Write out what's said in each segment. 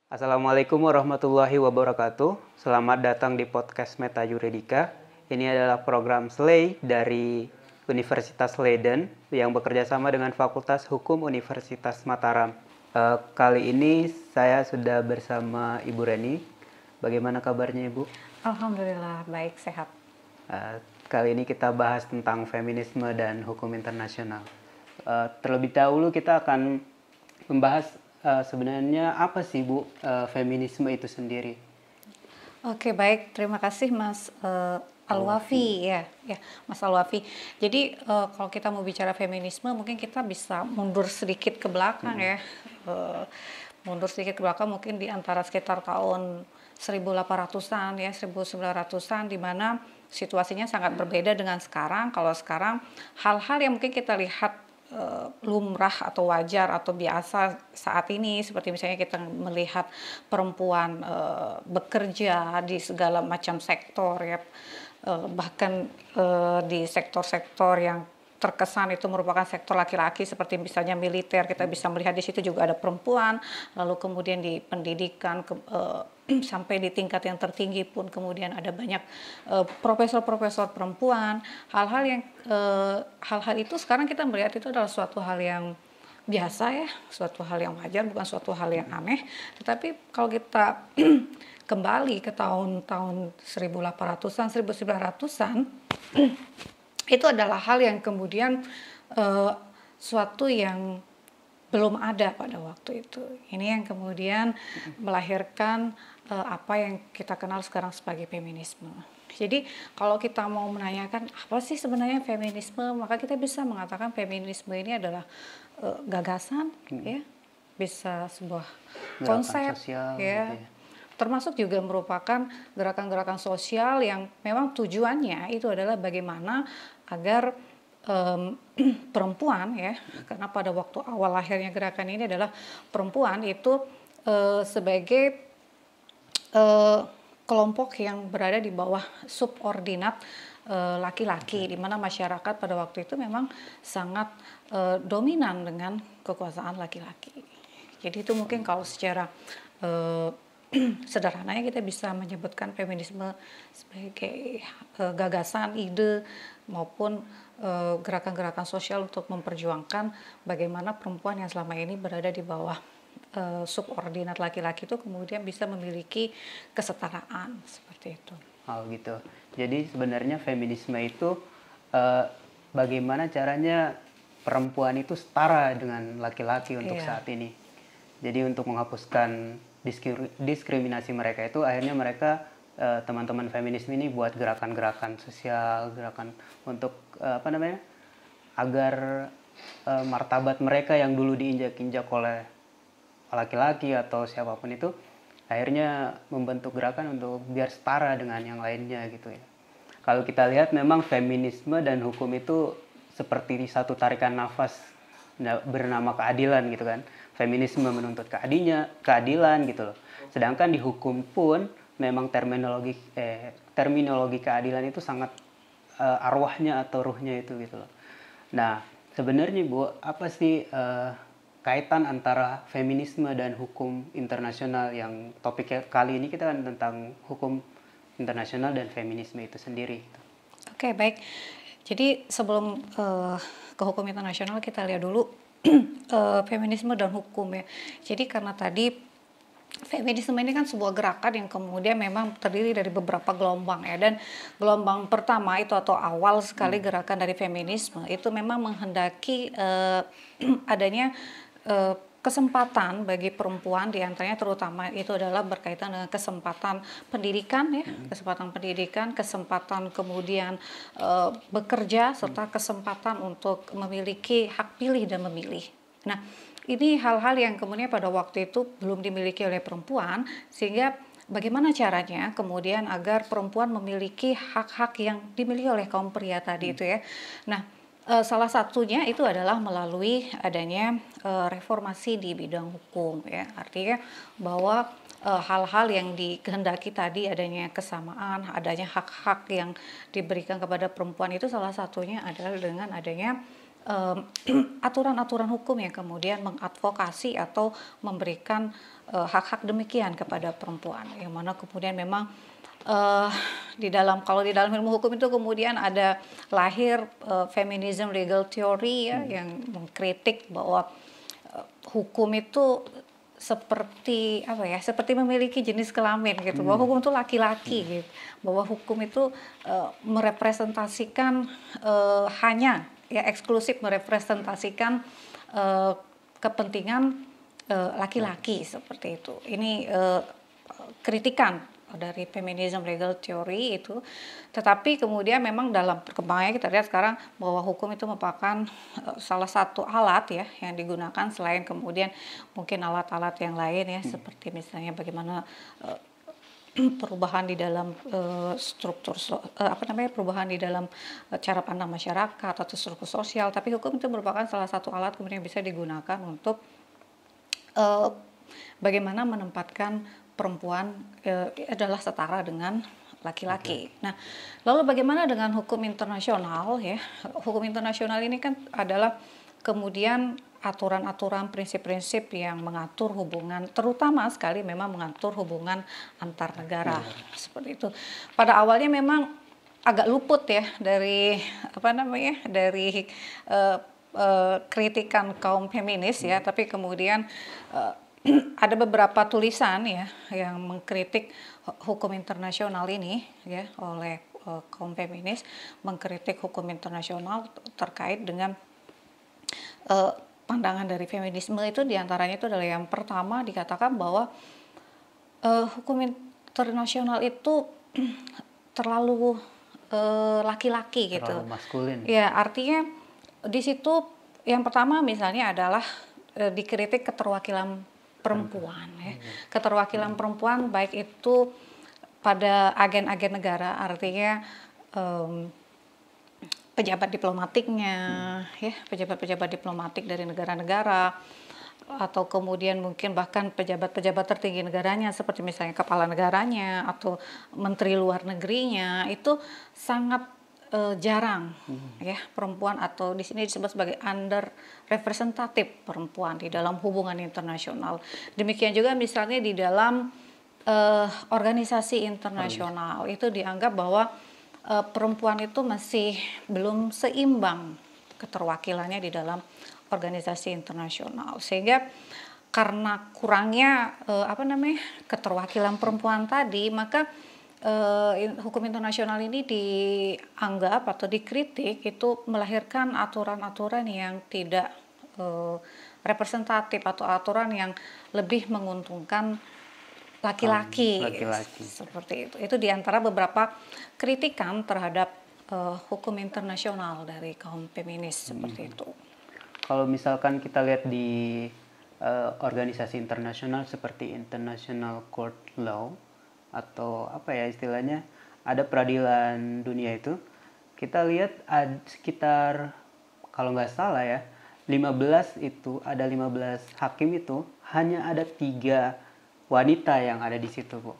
Assalamualaikum warahmatullahi wabarakatuh. Selamat datang di podcast Meta Juridika. Ini adalah program SLEI dari Universitas Leiden yang bekerja sama dengan Fakultas Hukum Universitas Mataram. Kali ini saya sudah bersama Ibu Reni. Bagaimana kabarnya Ibu? Alhamdulillah, baik, sehat. Kali ini kita bahas tentang feminisme dan hukum internasional. Terlebih dahulu kita akan membahas sebenarnya apa sih Bu feminisme itu sendiri? Oke, baik, terima kasih Mas Alwafi ya, Mas Alwafi. Jadi kalau kita mau bicara feminisme, mungkin kita bisa mundur sedikit ke belakang ya. Mundur sedikit ke belakang mungkin di antara sekitar tahun 1800-an ya, 1900-an, di mana situasinya sangat berbeda dengan sekarang. Kalau sekarang hal-hal yang mungkin kita lihat lumrah atau wajar atau biasa saat ini, seperti misalnya kita melihat perempuan bekerja di segala macam sektor ya, bahkan di sektor-sektor yang terkesan itu merupakan sektor laki-laki seperti misalnya militer, kita bisa melihat di situ juga ada perempuan. Lalu kemudian di pendidikan sampai di tingkat yang tertinggi pun kemudian ada banyak profesor-profesor perempuan. Hal-hal itu sekarang kita melihat itu adalah suatu hal yang biasa ya, suatu hal yang wajar, bukan suatu hal yang aneh. Tetapi kalau kita kembali ke tahun-tahun 1800-an, 1900-an, itu adalah hal yang kemudian suatu yang belum ada pada waktu itu. Ini yang kemudian melahirkan apa yang kita kenal sekarang sebagai feminisme. Jadi kalau kita mau menanyakan apa sih sebenarnya feminisme, maka kita bisa mengatakan feminisme ini adalah gagasan, ya, bisa sebuah konsep, sosial, ya. gitu ya. Termasuk juga merupakan gerakan-gerakan sosial yang memang tujuannya itu adalah bagaimana agar perempuan ya, karena pada waktu awal lahirnya gerakan ini adalah perempuan itu sebagai kelompok yang berada di bawah subordinat laki-laki, di mana masyarakat pada waktu itu memang sangat dominan dengan kekuasaan laki-laki. Jadi itu mungkin kalau secara sederhananya kita bisa menyebutkan feminisme sebagai gagasan, ide maupun gerakan-gerakan sosial untuk memperjuangkan bagaimana perempuan yang selama ini berada di bawah subordinat laki-laki itu kemudian bisa memiliki kesetaraan seperti itu. Oh gitu. Jadi sebenarnya feminisme itu bagaimana caranya perempuan itu setara dengan laki-laki untuk saat ini. Jadi untuk menghapuskan diskriminasi mereka itu, akhirnya mereka teman-teman feminisme ini buat gerakan-gerakan sosial, gerakan untuk agar martabat mereka yang dulu diinjak-injak oleh laki-laki atau siapapun itu akhirnya membentuk gerakan untuk biar setara dengan yang lainnya gitu ya. Kalau kita lihat memang feminisme dan hukum itu seperti satu tarikan nafas bernama keadilan gitu kan. Feminisme menuntut keadilan gitu loh. Sedangkan di hukum pun memang terminologi keadilan itu sangat arwahnya atau ruhnya itu gitu loh. Nah, sebenarnya Bu, apa sih kaitan antara feminisme dan hukum internasional? Yang topiknya kali ini kita kan tentang hukum internasional dan feminisme itu sendiri. Oke, baik. Jadi sebelum ke hukum internasional kita lihat dulu feminisme dan hukum ya. Jadi karena tadi feminisme ini kan sebuah gerakan yang kemudian memang terdiri dari beberapa gelombang ya, dan gelombang pertama itu atau awal sekali gerakan dari feminisme itu memang menghendaki adanya kesempatan bagi perempuan, diantaranya terutama itu adalah berkaitan dengan kesempatan pendidikan ya, kesempatan kemudian bekerja, serta kesempatan untuk memiliki hak pilih dan memilih. Nah, ini hal-hal yang kemudian pada waktu itu belum dimiliki oleh perempuan, sehingga bagaimana caranya kemudian agar perempuan memiliki hak-hak yang dimiliki oleh kaum pria tadi itu ya. Nah, salah satunya itu adalah melalui adanya reformasi di bidang hukum ya, artinya bahwa hal-hal yang dikehendaki tadi, adanya kesamaan, adanya hak-hak yang diberikan kepada perempuan, itu salah satunya adalah dengan adanya aturan-aturan hukum yang kemudian mengadvokasi atau memberikan hak-hak demikian kepada perempuan, yang mana kemudian memang kalau di dalam ilmu hukum itu kemudian ada lahir feminism legal theory ya, yang mengkritik bahwa hukum itu seperti apa ya, seperti memiliki jenis kelamin gitu, bahwa hukum itu laki-laki gitu, bahwa hukum itu merepresentasikan hanya ya eksklusif merepresentasikan kepentingan laki-laki seperti itu. Ini kritikan dari feminism legal theory itu, tetapi kemudian memang dalam perkembangannya kita lihat sekarang bahwa hukum itu merupakan salah satu alat ya yang digunakan selain kemudian mungkin alat-alat yang lain ya, seperti misalnya bagaimana perubahan di dalam struktur perubahan di dalam cara pandang masyarakat atau struktur sosial, tapi hukum itu merupakan salah satu alat kemudian bisa digunakan untuk bagaimana menempatkan perempuan adalah setara dengan laki-laki. Nah, lalu bagaimana dengan hukum internasional ya? Hukum internasional ini kan adalah kemudian aturan-aturan, prinsip-prinsip yang mengatur hubungan, terutama sekali memang mengatur hubungan antar negara seperti itu. Pada awalnya memang agak luput ya dari dari kritikan kaum feminis ya, tapi kemudian ada beberapa tulisan ya yang mengkritik hukum internasional ini ya oleh kaum feminis, mengkritik hukum internasional terkait dengan pandangan dari feminisme itu, diantaranya itu adalah yang pertama dikatakan bahwa hukum internasional itu terlalu laki-laki gitu. Terlalu maskulin. Ya, artinya di situ yang pertama misalnya adalah dikritik keterwakilan perempuan ya. Keterwakilan perempuan baik itu pada agen-agen negara, artinya pejabat diplomatiknya, ya pejabat-pejabat diplomatik dari negara-negara, atau kemudian mungkin bahkan pejabat-pejabat tertinggi negaranya seperti misalnya kepala negaranya atau menteri luar negerinya, itu sangat jarang ya perempuan, atau di sini disebut sebagai underrepresentative perempuan di dalam hubungan internasional. Demikian juga misalnya di dalam organisasi internasional itu dianggap bahwa perempuan itu masih belum seimbang keterwakilannya di dalam organisasi internasional, sehingga karena kurangnya keterwakilan perempuan tadi, maka hukum internasional ini dianggap atau dikritik itu melahirkan aturan-aturan yang tidak representatif atau aturan yang lebih menguntungkan laki-laki. Seperti itu. Itu diantara beberapa kritikan terhadap hukum internasional dari kaum feminis seperti itu. Kalau misalkan kita lihat di organisasi internasional seperti International Court Law atau apa ya istilahnya, ada peradilan dunia itu, kita lihat ada sekitar, kalau nggak salah ya, 15 hakim itu hanya ada 3 wanita yang ada di situ, Bu.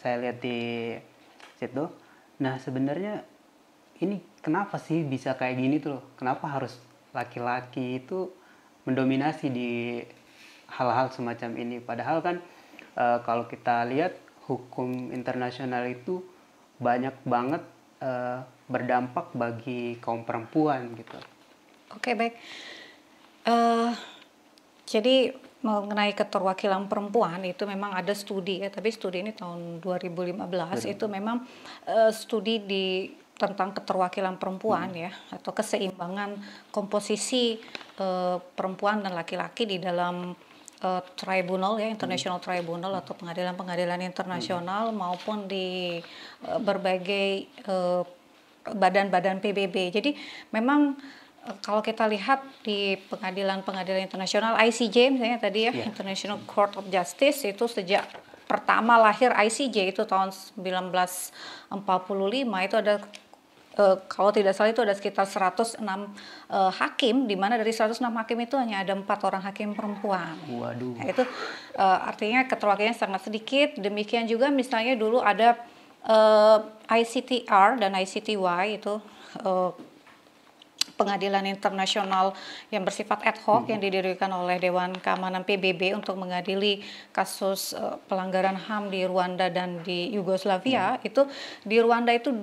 Saya lihat di situ. Nah, sebenarnya ini kenapa sih bisa kayak gini tuh loh? Kenapa harus laki-laki itu mendominasi di hal-hal semacam ini? Padahal kan kalau kita lihat hukum internasional itu banyak banget berdampak bagi kaum perempuan gitu. Oke, baik. Jadi mengenai keterwakilan perempuan itu memang ada studi ya, tapi studi ini tahun 2015 itu memang studi tentang keterwakilan perempuan ya, atau keseimbangan komposisi perempuan dan laki-laki di dalam tribunal ya, international tribunal atau pengadilan-pengadilan internasional maupun di berbagai badan-badan PBB. Jadi memang kalau kita lihat di pengadilan-pengadilan internasional, ICJ misalnya tadi ya, International Court of Justice, itu sejak pertama lahir ICJ itu tahun 1945 itu ada kalau tidak salah itu ada sekitar 106 hakim, di mana dari 106 hakim itu hanya ada 4 orang hakim perempuan. Waduh. Nah, itu artinya keterwakilannya sangat sedikit. Demikian juga misalnya dulu ada ICTR dan ICTY itu pengadilan internasional yang bersifat ad hoc yang didirikan oleh Dewan Keamanan PBB untuk mengadili kasus pelanggaran HAM di Rwanda dan di Yugoslavia. Itu di Rwanda itu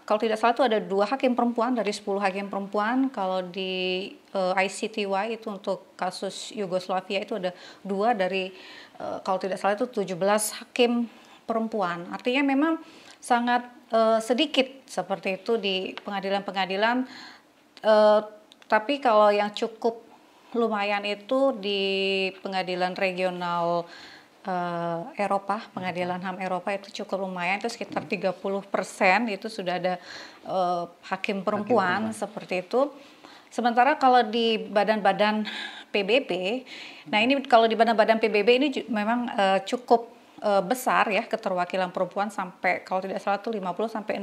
kalau tidak salah itu ada 2 hakim perempuan dari 10 hakim perempuan. Kalau di ICTY itu untuk kasus Yugoslavia itu ada 2 dari kalau tidak salah itu 17 hakim perempuan. Artinya memang sangat sedikit seperti itu di pengadilan-pengadilan. Tapi kalau yang cukup lumayan itu di pengadilan regional Eropa, pengadilan HAM Eropa itu cukup lumayan, itu sekitar 30% itu sudah ada hakim perempuan seperti itu. Sementara kalau di badan-badan PBB, nah ini kalau di badan-badan PBB ini memang cukup besar ya keterwakilan perempuan sampai kalau tidak salah itu 50-60%.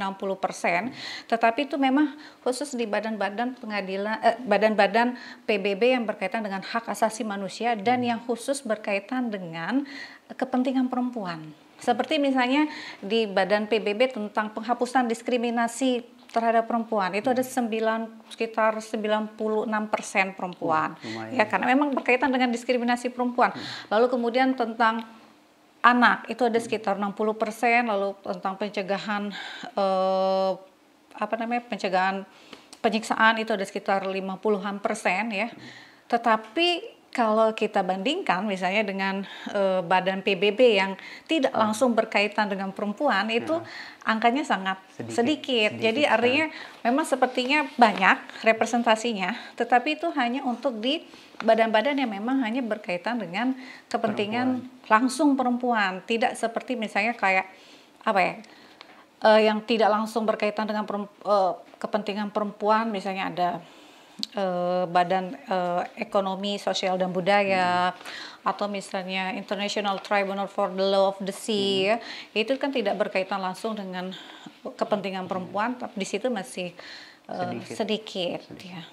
Tetapi itu memang khusus di badan-badan pengadilan, badan-badan PBB yang berkaitan dengan hak asasi manusia dan yang khusus berkaitan dengan kepentingan perempuan. Seperti misalnya di badan PBB tentang penghapusan diskriminasi terhadap perempuan itu ada sekitar 96% perempuan. Ya karena memang berkaitan dengan diskriminasi perempuan. Lalu kemudian tentang anak itu ada sekitar 60%, lalu tentang pencegahan pencegahan penyiksaan itu ada sekitar 50-an% ya. Tetapi kalau kita bandingkan misalnya dengan badan PBB yang tidak langsung berkaitan dengan perempuan itu angkanya sangat sedikit. Jadi artinya memang sepertinya banyak representasinya, tetapi itu hanya untuk di badan-badan yang memang hanya berkaitan dengan kepentingan langsung perempuan, tidak seperti misalnya kayak yang tidak langsung berkaitan dengan kepentingan perempuan, misalnya ada Badan Ekonomi, Sosial dan Budaya atau misalnya International Tribunal for the Law of the Sea, itu kan tidak berkaitan langsung dengan kepentingan perempuan, tapi di situ masih sedikit. Ya.